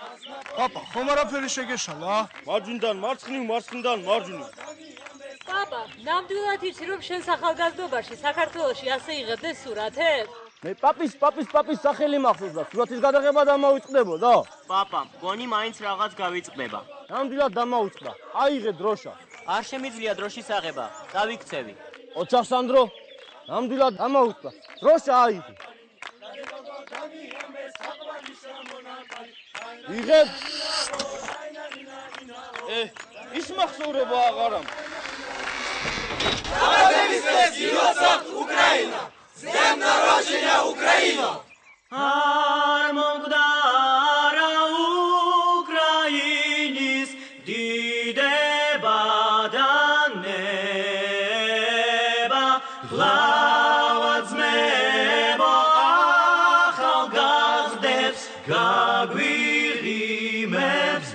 Papa, ხომ არაფერი შეგეშალა? მარჯვნიდან მარცხნივ, მარცხნიდან მარჯვნივ. Papa, ნამდვილად იცი რომ შენ სახალგაზრდობაში საქართველოში ასე იღებდნენ სურათებს? მე პაპის სახელი მახსოვს და სურათის გადაღება დამოიწყდებოდა. Papa, გონი მაინც რაღაც გავიწყდება. ნამდვილად დამოუწყდა. აიღე დროშა. არ შემიძლია დროშის აღება. დავიქცევი. ოჩახსანდრო, ნამდვილად დამოუწყდა. დროშა აიღე. იღებ. ის მახსოვრება აღარა. Украина! Земля рождения Украина! არ მომკვდარა უკრაინის დიდება და ნება ლავაძმებო ახალგაზრდებს გაგვიღიმებს